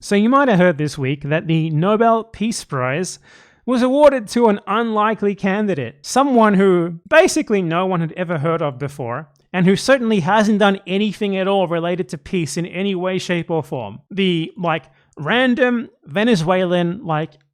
So you might have heard this week that the Nobel Peace Prize was awarded to an unlikely candidate, someone who basically no one had ever heard of before, and who certainly hasn't done anything at all related to peace in any way, shape, or form. The, random Venezuelan,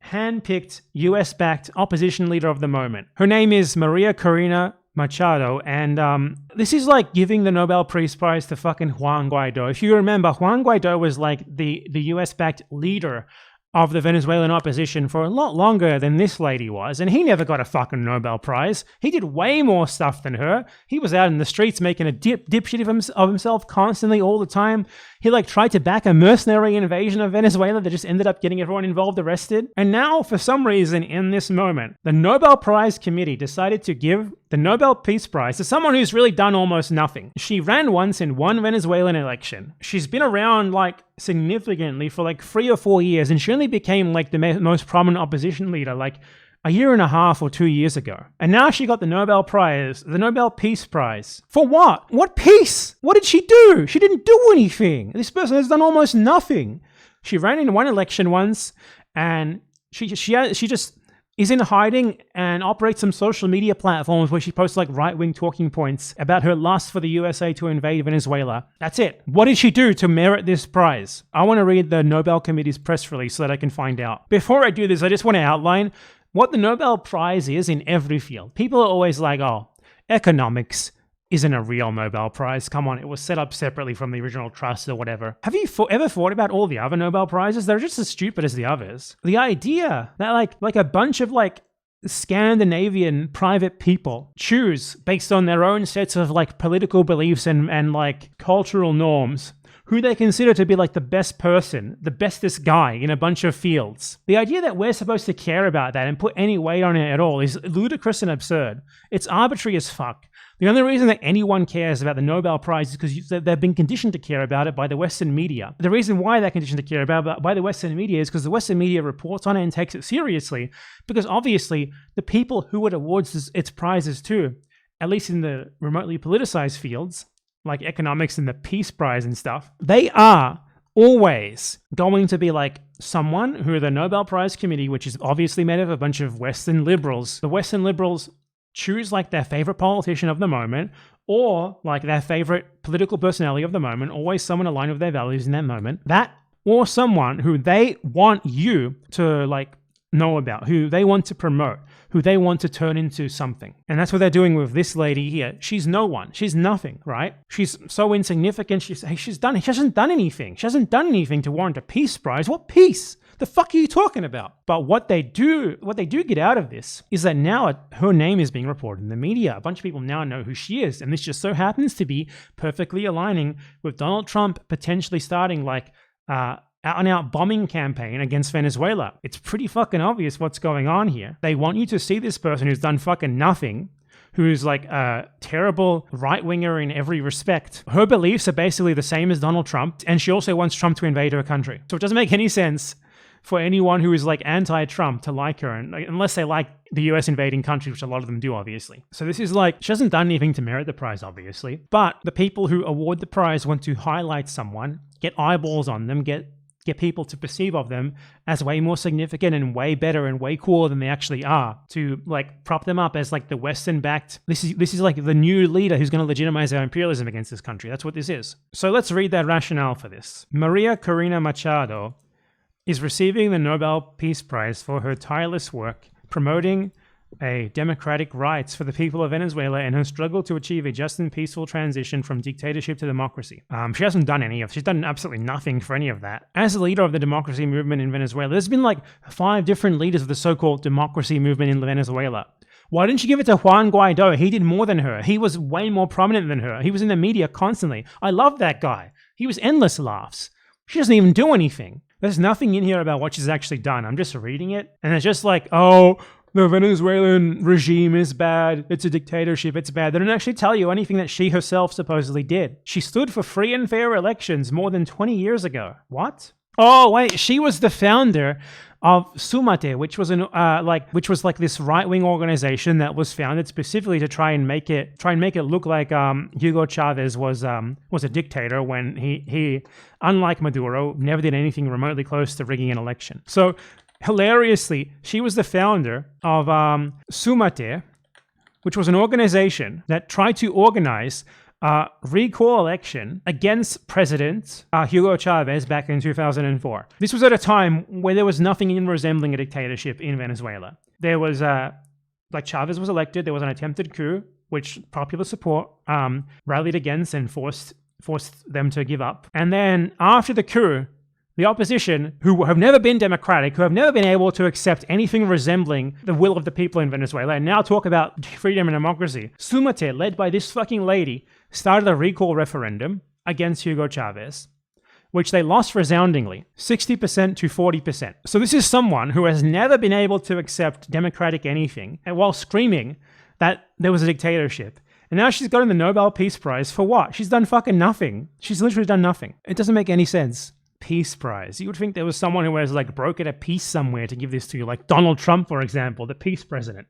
hand-picked, US-backed opposition leader of the moment. Her name is Maria Corina Machado, and this is like giving the Nobel Peace Prize to fucking Juan Guaido. If you remember, Juan Guaido was like the US-backed leader of the Venezuelan opposition for a lot longer than this lady was, and he never got a fucking Nobel Prize. He did way more stuff than her. He was out in the streets making a dipshit of himself constantly all the time. He tried to back a mercenary invasion of Venezuela that just ended up getting everyone involved arrested. And now, for some reason, in this moment, the Nobel Prize Committee decided to give the Nobel Peace Prize to someone who's really done almost nothing. She ran once in one Venezuelan election. She's been around significantly for 3 or 4 years, and she only became the most prominent opposition leader a year and a half or 2 years ago. And now she got the Nobel Prize, the Nobel Peace Prize. For what? What peace? What did she do? She didn't do anything. This person has done almost nothing. She ran in one election once, and she just is in hiding and operates some social media platforms where she posts right-wing talking points about her lust for the USA to invade Venezuela. That's it. What did she do to merit this prize? I want to read the Nobel Committee's press release so that I can find out. Before I do this, I just want to outline what the Nobel Prize is in every field. People are always like, oh, economics isn't a real Nobel Prize. Come on, it was set up separately from the original trust or whatever. Have you ever thought about all the other Nobel Prizes? They're just as stupid as the others. The idea that a bunch of Scandinavian private people choose based on their own sets of political beliefs and cultural norms who they consider to be the best person, the bestest guy in a bunch of fields. The idea that we're supposed to care about that and put any weight on it at all is ludicrous and absurd. It's arbitrary as fuck. The only reason that anyone cares about the Nobel Prize is because they've been conditioned to care about it by the Western media. The reason why they're conditioned to care about it by the Western media is because the Western media reports on it and takes it seriously, because obviously the people who it awards its prizes to, at least in the remotely politicized fields, like economics and the Peace Prize and stuff, they are always going to be someone who the Nobel Prize Committee, which is obviously made of a bunch of Western liberals, the Western liberals choose their favorite politician of the moment, or their favorite political personality of the moment, always someone aligned with their values in that moment, that or someone who they want you to know about, who they want to promote, who they want to turn into something. And that's what they're doing with this lady here. She's no one. She's nothing, right? She's so insignificant. She hasn't done anything. She hasn't done anything to warrant a peace prize. What peace? The fuck are you talking about? But what they do get out of this is that now her name is being reported in the media. A bunch of people now know who she is. And this just so happens to be perfectly aligning with Donald Trump potentially starting out-and-out bombing campaign against Venezuela. It's pretty fucking obvious what's going on here. They want you to see this person who's done fucking nothing, who's a terrible right-winger in every respect. Her beliefs are basically the same as Donald Trump, and she also wants Trump to invade her country. So it doesn't make any sense for anyone who is anti-Trump to like her, unless they like the US invading country, which a lot of them do, obviously. So this is she hasn't done anything to merit the prize, obviously. But the people who award the prize want to highlight someone, get eyeballs on them, get people to perceive of them as way more significant and way better and way cooler than they actually are, to prop them up as the Western-backed, this is the new leader who's going to legitimize our imperialism against this country. That's what this is. So let's read that rationale for this. Maria Corina Machado is receiving the Nobel Peace Prize for her tireless work promoting democratic rights for the people of Venezuela and her struggle to achieve a just and peaceful transition from dictatorship to democracy. She hasn't done she's done absolutely nothing for any of that. As the leader of the democracy movement in Venezuela, there's been 5 different leaders of the so-called democracy movement in Venezuela. Why didn't you give it to Juan Guaido? He did more than her. He was way more prominent than her. He was in the media constantly. I love that guy. He was endless laughs. She doesn't even do anything. There's nothing in here about what she's actually done. I'm just reading it, and it's just oh, the Venezuelan regime is bad. It's a dictatorship. It's bad. They don't actually tell you anything that she herself supposedly did. She stood for free and fair elections more than 20 years ago. What? Oh, wait, she was the founder of SUMATE, which was like this right-wing organization that was founded specifically to try and make it look like Hugo Chavez was a dictator when he, unlike Maduro, never did anything remotely close to rigging an election. So hilariously, she was the founder of SUMATE, which was an organization that tried to organize a recall election against President Hugo Chavez back in 2004. This was at a time where there was nothing even resembling a dictatorship in Venezuela. There was, Chavez was elected, there was an attempted coup, which popular support rallied against and forced them to give up. And then after the coup, the opposition, who have never been democratic, who have never been able to accept anything resembling the will of the people in Venezuela, and now talk about freedom and democracy, SUMATE, led by this fucking lady, started a recall referendum against Hugo Chavez, which they lost resoundingly, 60% to 40%. So this is someone who has never been able to accept democratic anything, and while screaming that there was a dictatorship. And now she's gotten the Nobel Peace Prize for what? She's done fucking nothing. She's literally done nothing. It doesn't make any sense. Peace Prize. You would think there was someone who has brokered a peace somewhere to give this to you, like Donald Trump, for example, the peace president.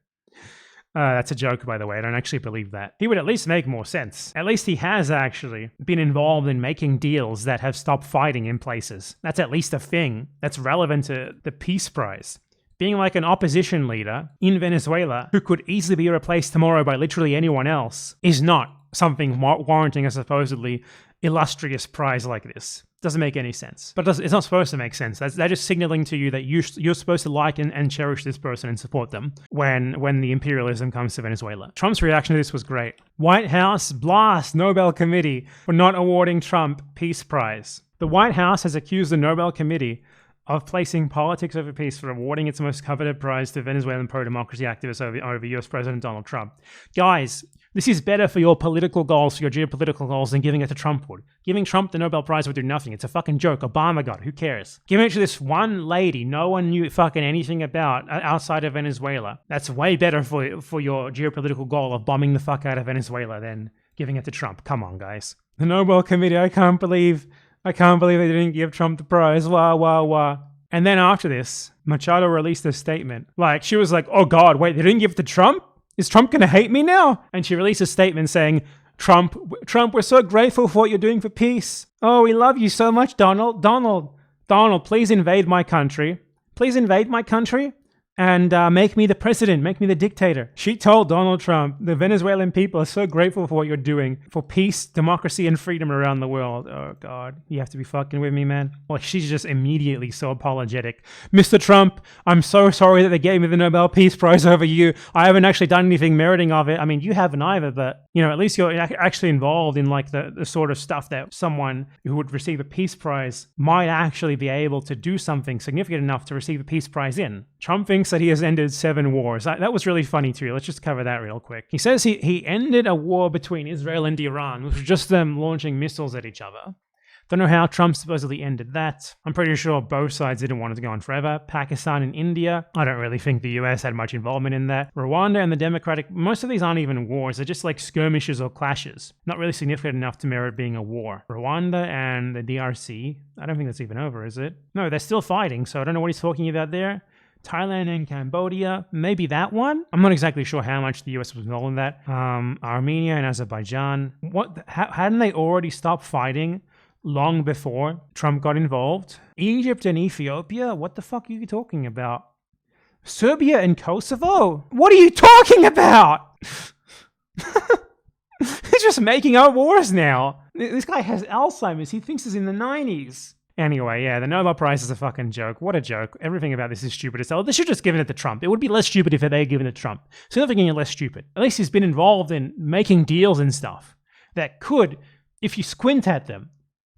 That's a joke, by the way. I don't actually believe that. He would at least make more sense. At least he has actually been involved in making deals that have stopped fighting in places. That's at least a thing that's relevant to the Peace Prize. Being like an opposition leader in Venezuela who could easily be replaced tomorrow by literally anyone else is not something warranting a supposedly illustrious prize like this. Doesn't make any sense. But it's not supposed to make sense. They're just signaling to you that you're supposed to like and cherish this person and support them when the imperialism comes to Venezuela. Trump's reaction to this was great. White House blasts Nobel Committee for not awarding Trump Peace Prize. The White House has accused the Nobel Committee of placing politics over peace for awarding its most coveted prize to Venezuelan pro-democracy activists over US President Donald Trump. Guys, this is better for your political goals, for your geopolitical goals, than giving it to Trump would. Giving Trump the Nobel Prize would do nothing. It's a fucking joke. Obama got it. Who cares? Giving it to this one lady no one knew fucking anything about outside of Venezuela. That's way better for your geopolitical goal of bombing the fuck out of Venezuela than giving it to Trump. Come on, guys. The Nobel Committee, I can't believe they didn't give Trump the prize. Wah, wah, wah. And then after this, Machado released a statement. She was like, oh God, wait, they didn't give it to Trump? Is Trump going to hate me now? And she released a statement saying, Trump, we're so grateful for what you're doing for peace. Oh, we love you so much, Donald, please invade my country. Please invade my country and make me the president, make me the dictator. She told Donald Trump, the Venezuelan people are so grateful for what you're doing for peace, democracy, and freedom around the world. Oh God, you have to be fucking with me, man. She's just immediately so apologetic. Mr. Trump, I'm so sorry that they gave me the Nobel Peace Prize over you. I haven't actually done anything meriting of it. I mean, you haven't either, but at least you're actually involved in the sort of stuff that someone who would receive a Peace Prize might actually be able to do something significant enough to receive a Peace Prize in. Trump thinks that he has ended 7 wars. That was really funny too. Let's just cover that real quick. He says he ended a war between Israel and Iran, which was just them launching missiles at each other. Don't know how Trump supposedly ended that. I'm pretty sure both sides didn't want it to go on forever. Pakistan and India, I don't really think the US had much involvement in that. Rwanda and the Democratic, most of these aren't even wars. They're just like skirmishes or clashes. Not really significant enough to merit being a war. Rwanda and the DRC, I don't think that's even over, is it? No, they're still fighting, so I don't know what he's talking about there. Thailand and Cambodia, maybe that one? I'm not exactly sure how much the US was involved in that. Armenia and Azerbaijan. Hadn't they already stopped fighting long before Trump got involved? Egypt and Ethiopia? What the fuck are you talking about? Serbia and Kosovo? What are you talking about? He's just making up wars now. This guy has Alzheimer's. He thinks he's in the 90s. Anyway, yeah, the Nobel Prize is a fucking joke. What a joke. Everything about this is stupid as hell. They should just given it to Trump. It would be less stupid if they had given it to Trump. Significantly less stupid. At least he's been involved in making deals and stuff that could, if you squint at them,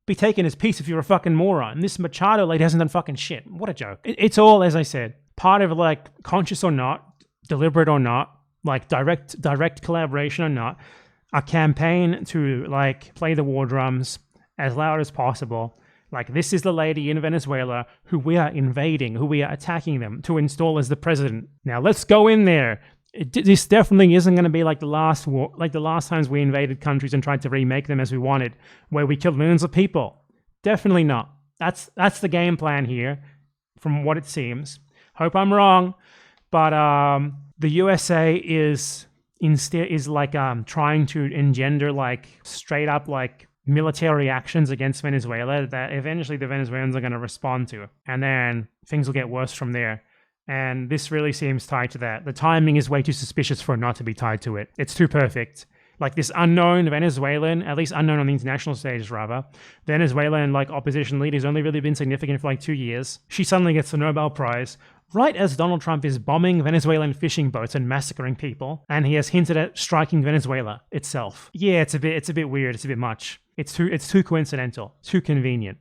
be taken as peace if you're a fucking moron. This Machado lady hasn't done fucking shit. What a joke. It's all, as I said, part of conscious or not, deliberate or not, direct collaboration or not, a campaign to play the war drums as loud as possible. This is the lady in Venezuela who we are invading, who we are attacking them to install as the president. Now let's go in there. This definitely isn't going to be like the last war, like the last times we invaded countries and tried to remake them as we wanted, where we killed millions of people. Definitely not. That's the game plan here, from what it seems. Hope I'm wrong. But the USA is like trying to engender like straight up like military actions against Venezuela that eventually the Venezuelans are going to respond to. And then things will get worse from there. And this really seems tied to that. The timing is way too suspicious for it not to be tied to it. It's too perfect. Like this unknown Venezuelan, at least unknown on the international stage rather, Venezuelan like opposition leader who's only really been significant for like 2 years. She suddenly gets the Nobel Prize right as Donald Trump is bombing Venezuelan fishing boats and massacring people, and he has hinted at striking Venezuela itself. Yeah, it's a bit weird. It's a bit much. It's too coincidental, too convenient.